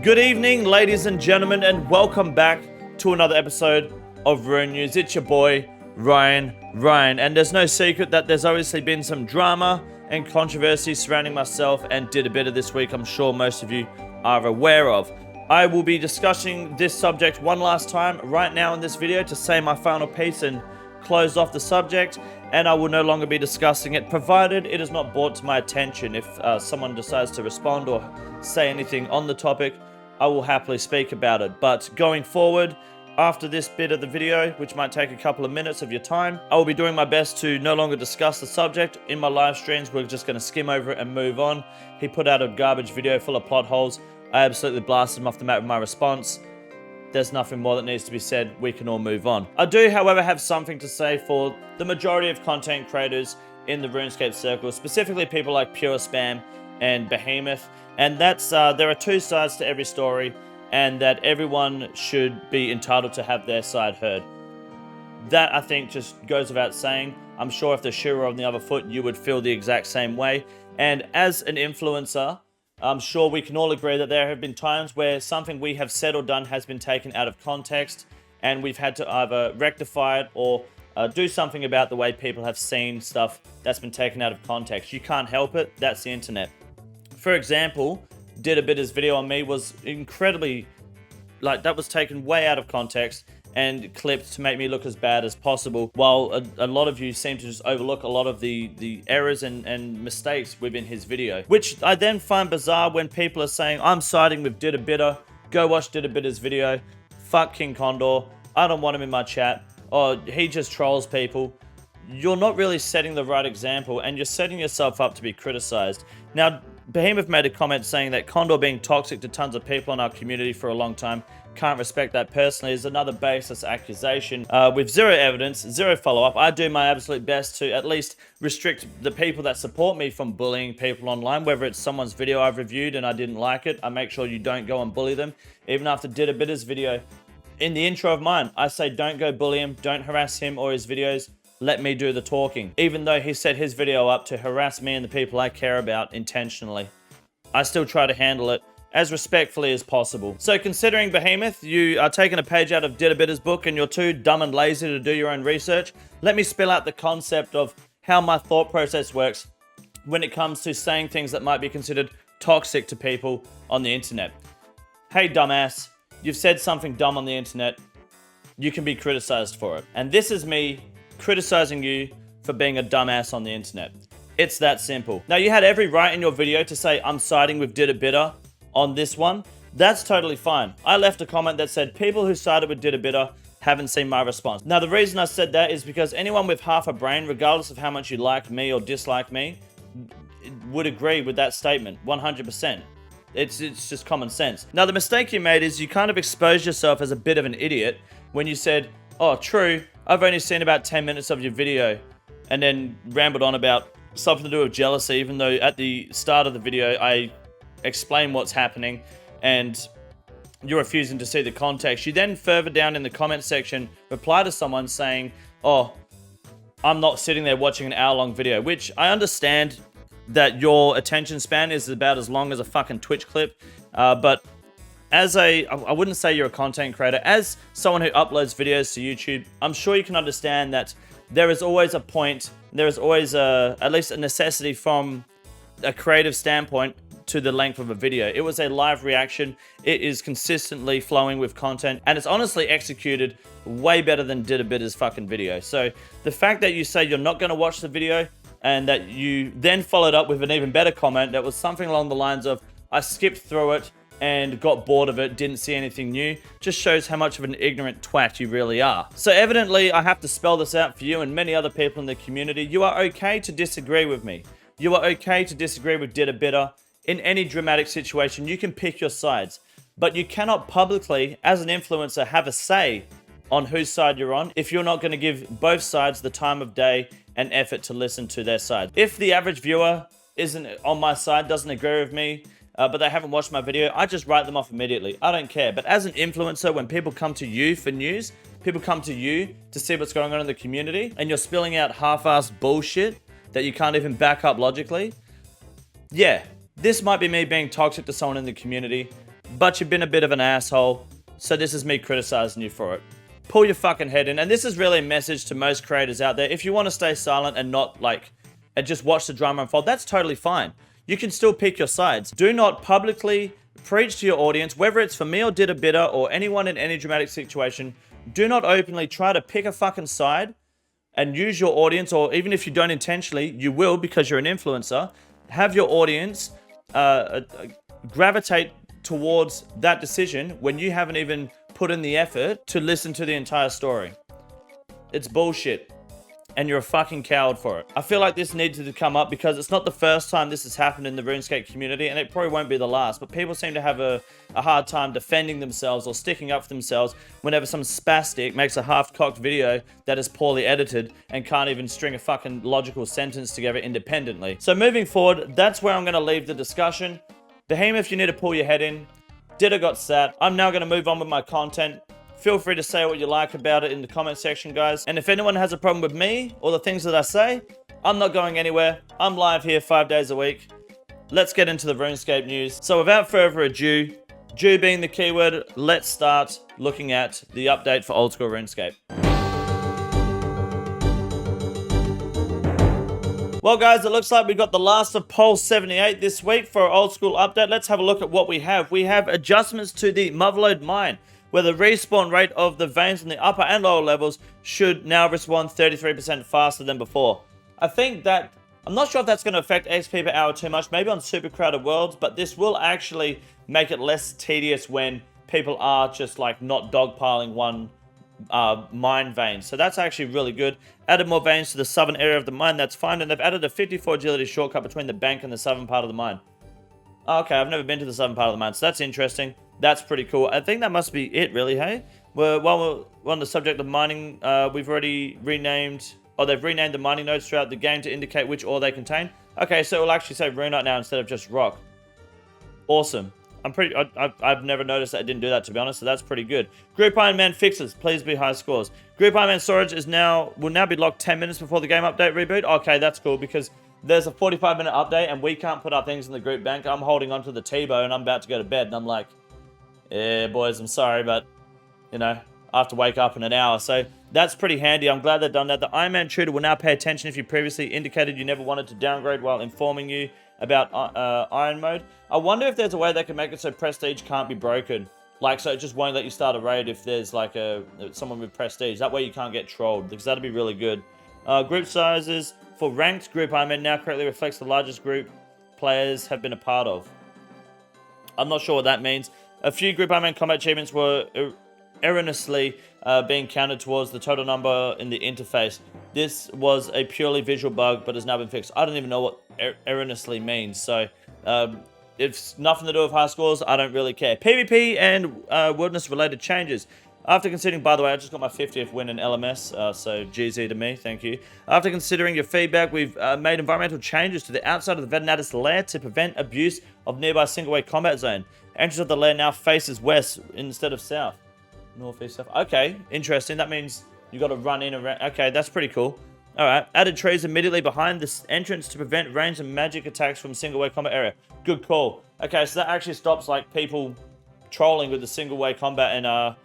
Good evening, ladies and gentlemen, and welcome back to another episode of RuneNews. It's your boy, Ryan. And there's no secret that there's obviously been some drama and controversy surrounding myself and Did a Bit of this week. I'm sure most of you are aware of. I will be discussing this subject one last time right now in this video to say my final piece and close off the subject, and I will no longer be discussing it, provided it is not brought to my attention. If someone decides to respond or say anything on the topic, I will happily speak about it. But going forward, after this bit of the video, which might take a couple of minutes of your time, I will be doing my best to no longer discuss the subject. In my live streams, we're just going to skim over it and move on. He put out a garbage video full of plot holes. I absolutely blasted him off the map with my response. There's nothing more that needs to be said. We can all move on. I do, however, have something to say for the majority of content creators in the RuneScape circle, specifically people like Pure Spam and Behemoth. And that's, there are two sides to every story, and that everyone should be entitled to have their side heard. That, I think, just goes without saying. I'm sure if the shoe were on the other foot, you would feel the exact same way. And as an influencer, I'm sure we can all agree that there have been times where something we have said or done has been taken out of context, and we've had to either rectify it or do something about the way people have seen stuff that's been taken out of context. You can't help it. That's the internet. For example, Did a Bit's video on me was incredibly, that was taken way out of context and clipped to make me look as bad as possible, while a lot of you seem to just overlook a lot of the errors and mistakes within his video, which I then find bizarre when people are saying, I'm siding with Did a Bitter, go watch Did a Bit's video, fuck King Condor, I don't want him in my chat, or he just trolls people. You're not really setting the right example, and you're setting yourself up to be criticized. Now, Behemoth made a comment saying that Condor being toxic to tons of people in our community for a long time, can't respect that personally, is another baseless accusation with zero evidence, zero follow-up. I do my absolute best to at least restrict the people that support me from bullying people online, whether it's someone's video I've reviewed and I didn't like it. I make sure you don't go and bully them. Even after Did a Bit's video, in the intro of mine, I say don't go bully him, don't harass him or his videos. Let me do the talking. Even though he set his video up to harass me and the people I care about intentionally, I still try to handle it as respectfully as possible. So considering, Behemoth, you are taking a page out of Did a Bit's book and you're too dumb and lazy to do your own research, let me spill out the concept of how my thought process works when it comes to saying things that might be considered toxic to people on the internet. Hey dumbass, you've said something dumb on the internet, you can be criticized for it. And this is me criticizing you for being a dumbass on the internet. It's that simple. Now, you had every right in your video to say I'm siding with Did a Bitter on this one. That's totally fine. I left a comment that said people who sided with Did a Bitter haven't seen my response. Now, the reason I said that is because anyone with half a brain, regardless of how much you like me or dislike me, would agree with that statement 100%. It's just common sense. Now, the mistake you made is you kind of exposed yourself as a bit of an idiot when you said, oh, true, I've only seen about 10 minutes of your video, and then rambled on about something to do with jealousy, even though at the start of the video I explain what's happening and you're refusing to see the context. You then further down in the comment section reply to someone saying, oh, I'm not sitting there watching an hour-long video, which I understand that your attention span is about as long as a fucking Twitch clip, but as I wouldn't say you're a content creator, as someone who uploads videos to YouTube, I'm sure you can understand that there is always a point, there is always at least a necessity from a creative standpoint to the length of a video. It was a live reaction, it is consistently flowing with content, and it's honestly executed way better than Did a Bit's fucking video. So the fact that you say you're not going to watch the video, and that you then followed up with an even better comment that was something along the lines of, I skipped through it and got bored of it, didn't see anything new, just shows how much of an ignorant twat you really are. So evidently, I have to spell this out for you and many other people in the community. You are okay to disagree with me. You are okay to disagree with Did a Bitter. In any dramatic situation, you can pick your sides. But you cannot publicly, as an influencer, have a say on whose side you're on if you're not going to give both sides the time of day and effort to listen to their side. If the average viewer isn't on my side, doesn't agree with me, but they haven't watched my video, I just write them off immediately. I don't care. But as an influencer, when people come to you for news, people come to you to see what's going on in the community, and you're spilling out half-assed bullshit that you can't even back up logically, yeah, this might be me being toxic to someone in the community. but you've been a bit of an asshole. So this is me criticizing you for it. Pull your fucking head in. And this is really a message to most creators out there. If you want to stay silent and not and just watch the drama unfold, that's totally fine. You can still pick your sides. Do not publicly preach to your audience, whether it's for me or Did a Bidder or anyone in any dramatic situation. Do not openly try to pick a fucking side and use your audience, or even if you don't intentionally, you will because you're an influencer. Have your audience gravitate towards that decision when you haven't even put in the effort to listen to the entire story. It's bullshit. And you're a fucking coward for it. I feel like this needed to come up because it's not the first time this has happened in the RuneScape community, and it probably won't be the last, but people seem to have a hard time defending themselves or sticking up for themselves whenever some spastic makes a half-cocked video that is poorly edited and can't even string a fucking logical sentence together independently. So moving forward, that's where I'm going to leave the discussion. Behemoth, you need to pull your head in. Didda got sat. I'm now going to move on with my content. Feel free to say what you like about it in the comment section, guys. And if anyone has a problem with me or the things that I say, I'm not going anywhere. I'm live here 5 days a week. Let's get into the RuneScape news. So without further ado, Jew being the keyword, let's start looking at the update for old school RuneScape. Well, guys, it looks like we got the last of Poll 78 this week for our old school update. Let's have a look at what we have. We have adjustments to the Motherlode Mine, where the respawn rate of the veins in the upper and lower levels should now respawn 33% faster than before. I think that, I'm not sure if that's going to affect XP per hour too much, maybe on super crowded worlds, but this will actually make it less tedious when people are just like not dogpiling one mine vein. So that's actually really good. Added more veins to the southern area of the mine, that's fine, and they've added a 54 agility shortcut between the bank and the southern part of the mine. Okay, I've never been to the southern part of the mine, so that's interesting. That's pretty cool. I think that must be it, really, hey? While we're on the subject of mining, we've already renamed, they've renamed the mining nodes throughout the game to indicate which ore they contain. Okay, so it will actually say runite now instead of just rock. Awesome. I've never noticed that it didn't do that, to be honest, so that's pretty good. Group Iron Man fixes. Please be high scores. Group Iron Man storage will now be locked 10 minutes before the game update reboot. Okay, that's cool, because there's a 45-minute update, and we can't put our things in the group bank. I'm holding onto the T-bow, and I'm about to go to bed, and I'm like, yeah, boys, I'm sorry, but, you know, I have to wake up in an hour. So that's pretty handy. I'm glad they've done that. The Iron Man Tutor will now pay attention if you previously indicated you never wanted to downgrade while informing you about Iron Mode. I wonder if there's a way they can make it so Prestige can't be broken. Like, so it just won't let you start a raid if there's, like, someone with Prestige. That way you can't get trolled, because that'd be really good. Group sizes for ranked Group Iron Man now correctly reflects the largest group players have been a part of. I'm not sure what that means. A few Group Iron Man combat achievements were erroneously being counted towards the total number in the interface. This was a purely visual bug, but has now been fixed. I don't even know what erroneously means, so it's nothing to do with high scores. I don't really care. PvP and wilderness-related changes. After considering, by the way, I just got my 50th win in LMS, so GZ to me, thank you. After considering your feedback, we've made environmental changes to the outside of the Venatus lair to prevent abuse of nearby single-way combat zone. Entrance of the lair now faces west instead of south. North, east, south. Okay, interesting. That means you got to run in around. Okay, that's pretty cool. All right, added trees immediately behind this entrance to prevent ranged and magic attacks from single-way combat area. Good call. Okay, so that actually stops like people trolling with the single-way combat, and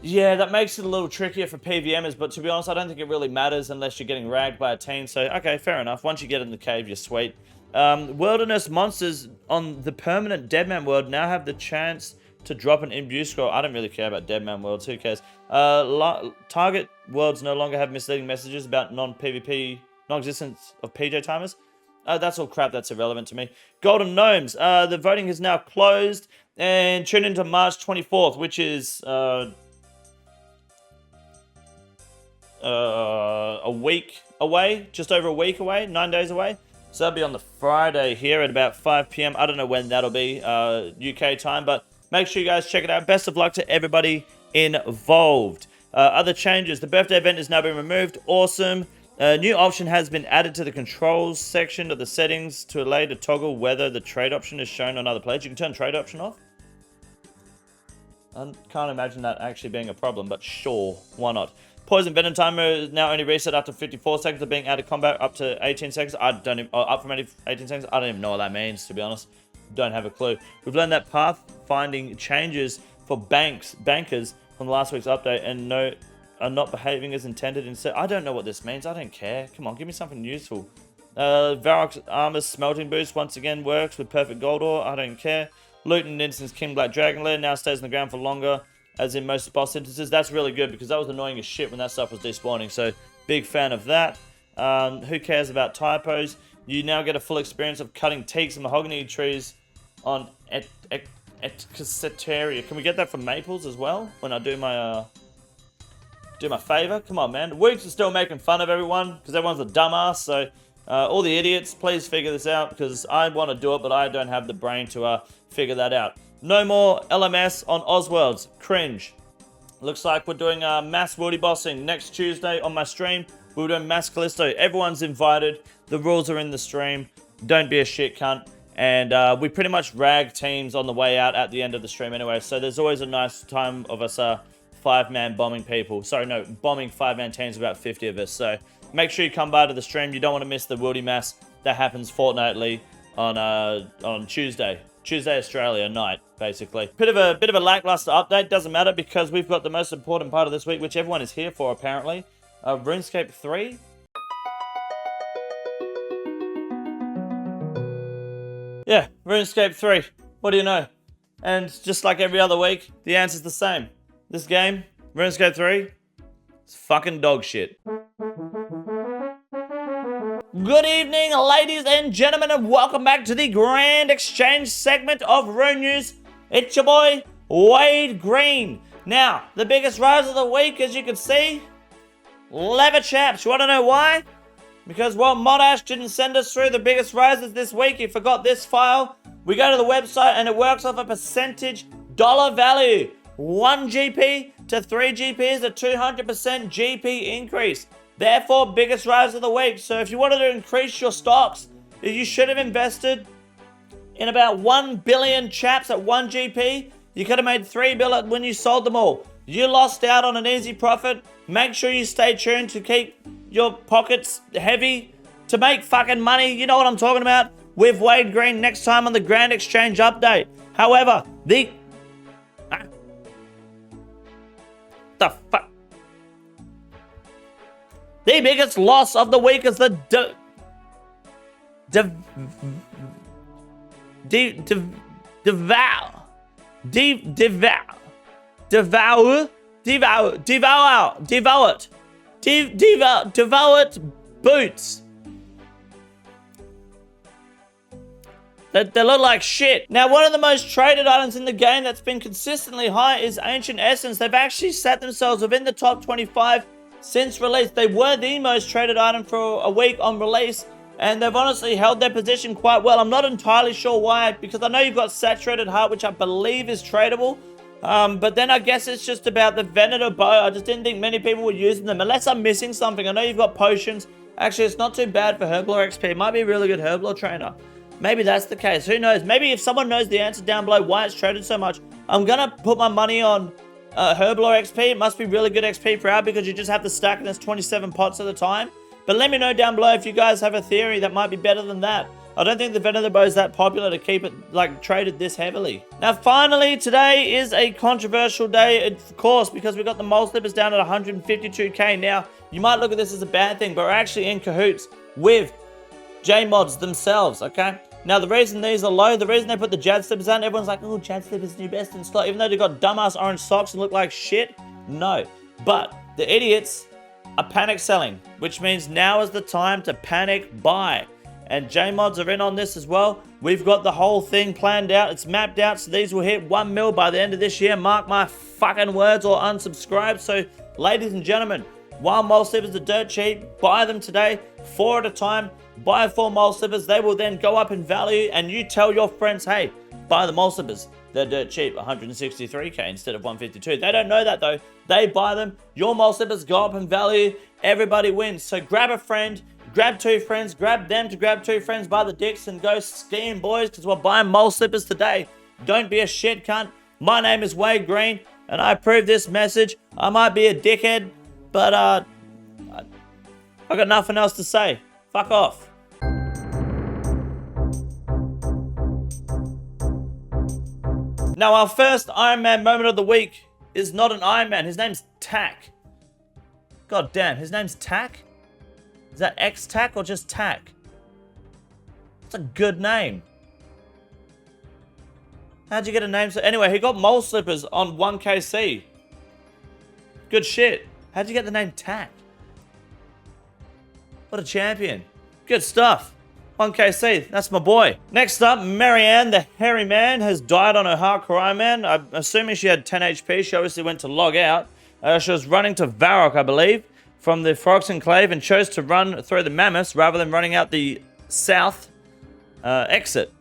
yeah, that makes it a little trickier for PVMers, but to be honest, I don't think it really matters unless you're getting ragged by a team. So, okay, fair enough. Once you get in the cave, you're sweet. Wilderness monsters on the permanent Deadman world now have the chance to drop an imbue scroll. I don't really care about Deadman worlds. Who cares? Target worlds no longer have misleading messages about non-existence of PJ timers. That's all crap. That's irrelevant to me. Golden Gnomes. The voting is now closed, and tune into March 24th, which is a week away, just over a week away, 9 days away. So that'll be on the Friday here at about 5 p.m. I don't know when that'll be, UK time, but make sure you guys check it out. Best of luck to everybody involved. Other changes. The birthday event is now being removed. Awesome. A new option has been added to the controls section of the settings to allow you to toggle whether the trade option is shown on other players. You can turn trade option off. I can't imagine that actually being a problem, but sure, why not? Poison Venom timer is now only reset after 54 seconds of being out of combat up to 18 seconds. Up from 18 seconds. I don't even know what that means, to be honest. don't have a clue. We've learned that path-finding changes for bankers from the last week's update and are not behaving as intended instead. I don't know what this means. I don't care. Come on, give me something useful. Varrock's armor's smelting boost once again works with perfect gold ore. I don't care. Loot and instance King Black Dragon Lair now stays on the ground for longer, as in most boss instances. That's really good because that was annoying as shit when that stuff was despawning. So big fan of that. Who cares about typos? You now get a full experience of cutting teaks and mahogany trees on Etcetera. Can we get that from maples as well when I do my favor? Come on, man. The Weeks are still making fun of everyone because everyone's a dumbass. So all the idiots, please figure this out because I want to do it, but I don't have the brain to figure that out. No more LMS on Osworlds. Cringe. Looks like we're doing mass wildy bossing next Tuesday on my stream. We're doing mass Callisto. Everyone's invited. The rules are in the stream. Don't be a shit cunt. And we pretty much rag teams on the way out at the end of the stream anyway. So there's always a nice time of us 5-man bombing people. Sorry, no, bombing 5-man teams, about 50 of us. So make sure you come by to the stream. You don't want to miss the wildy mass that happens fortnightly on Tuesday. Tuesday Australia night, basically. Bit of a lackluster update. Doesn't matter because we've got the most important part of this week, which everyone is here for apparently. RuneScape 3. Yeah, RuneScape 3. What do you know? And just like every other week, the answer's the same. This game, RuneScape 3, it's fucking dog shit. Good evening, ladies and gentlemen, and welcome back to the Grand Exchange segment of RuneNews. It's your boy, Wade Green. Now, the biggest rise of the week, as you can see, Lever Chaps. You want to know why? Because, well, Modash didn't send us through the biggest rises this week. He forgot this file. We go to the website and it works off a percentage dollar value. 1 GP to 3 GP is a 200% GP increase. Therefore, biggest rise of the week. So if you wanted to increase your stocks, you should have invested in about 1 billion chaps at 1 GP. You could have made 3 billion when you sold them all. You lost out on an easy profit. Make sure you stay tuned to keep your pockets heavy to make fucking money. You know what I'm talking about? With Wade Green next time on the Grand Exchange update. However, the biggest loss of the week is the devoured boots. They look like shit. Now, one of the most traded items in the game that's been consistently high is Ancient Essence. They've actually set themselves within the top 25 since release. They were the most traded item for a week on release, and they've honestly held their position quite well. I'm not entirely sure why, because I know you've got Saturated Heart, which I believe is tradable. But then I guess it's just about the Venator Bow. I just didn't think many people were using them, unless I'm missing something. I know you've got potions. Actually, it's not too bad for Herblore XP. It might be a really good Herblore trainer. Maybe that's the case. Who knows? Maybe if someone knows the answer down below why it's traded so much, I'm going to put my money on Herblore XP. It must be really good XP per hour because you just have to stack and there's 27 pots at a time. But let me know down below if you guys have a theory that might be better than that. I don't think the Venator Bow is that popular to keep it like traded this heavily. Now finally, today is a controversial day, of course, because we got the mole slippers down at 152k. Now, you might look at this as a bad thing, but we're actually in cahoots with JMods themselves, okay? Now, the reason these are low, the reason they put the Jad slippers on, everyone's like, oh, Jad slippers new best in slot, even though they've got dumbass orange socks and look like shit. No. But the idiots are panic selling, which means now is the time to panic buy. And JMods are in on this as well. We've got the whole thing planned out. It's mapped out, so these will hit 1 mil by the end of this year. Mark my fucking words or unsubscribe. So, ladies and gentlemen, while mole slippers are dirt cheap, buy them today, 4 at a time. Buy 4 mole slippers. They will then go up in value, and you tell your friends, hey, buy the mole slippers. They're dirt cheap, 163k instead of 152. They don't know that though. They buy them. Your mole slippers go up in value. Everybody wins. So grab a friend. Grab 2 friends, grab them to grab 2 friends by the dicks and go skiing, boys, because we're buying mole slippers today. Don't be a shit cunt. My name is Wade Green, and I approve this message. I might be a dickhead, but I got nothing else to say. Fuck off. Now, our first Iron Man moment of the week is not an Iron Man. His name's Tack. God damn, his name's Tack? Is that X-Tack or just Tack? That's a good name. How'd you get a name? Anyway, he got mole slippers on 1KC. Good shit. How'd you get the name Tack? What a champion. Good stuff. 1KC, that's my boy. Next up, Marianne, the hairy man, has died on her hardcore Iron Man. I'm assuming she had 10 HP. She obviously went to log out. She was running to Varrock, I believe, from the Frogs Enclave, and chose to run through the Mammoths rather than running out the south exit.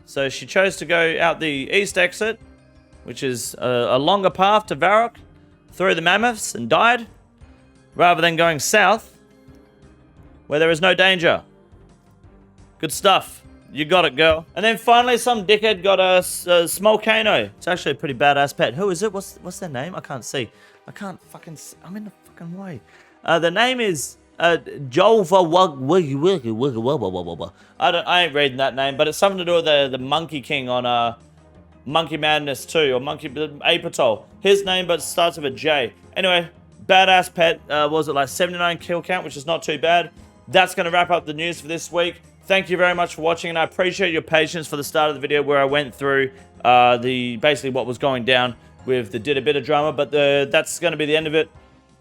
So she chose to go out the east exit, which is a longer path to Varrock, through the Mammoths, and died, rather than going south, where there is no danger. Good stuff. You got it, girl. And then finally, some dickhead got a Smolcano. It's actually a pretty badass pet. Who is it? What's their name? I can't see. I can't fucking see. I'm in the fucking way. The name is Jolva Wug. I ain't reading that name, but it's something to do with the Monkey King on Monkey Madness 2 or Monkey Apatol. His name, but starts with a J. Anyway, badass pet. Was it like 79 kill count, which is not too bad. That's going to wrap up the news for this week. Thank you very much for watching, and I appreciate your patience for the start of the video where I went through basically what was going down with the Did a Bit of drama, but that's going to be the end of it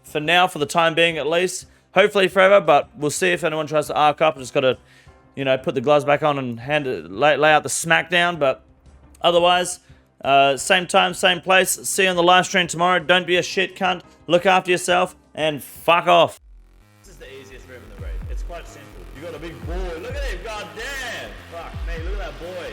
for now, for the time being at least. Hopefully forever, but we'll see if anyone tries to arc up. I just got to, you know, put the gloves back on and lay out the smackdown, but otherwise, same time, same place. See you on the live stream tomorrow. Don't be a shit cunt. Look after yourself, and fuck off. This is the easiest room in the raid. It's quite simple. You got a big boy. Look at him. God damn. Fuck me. Look at that boy.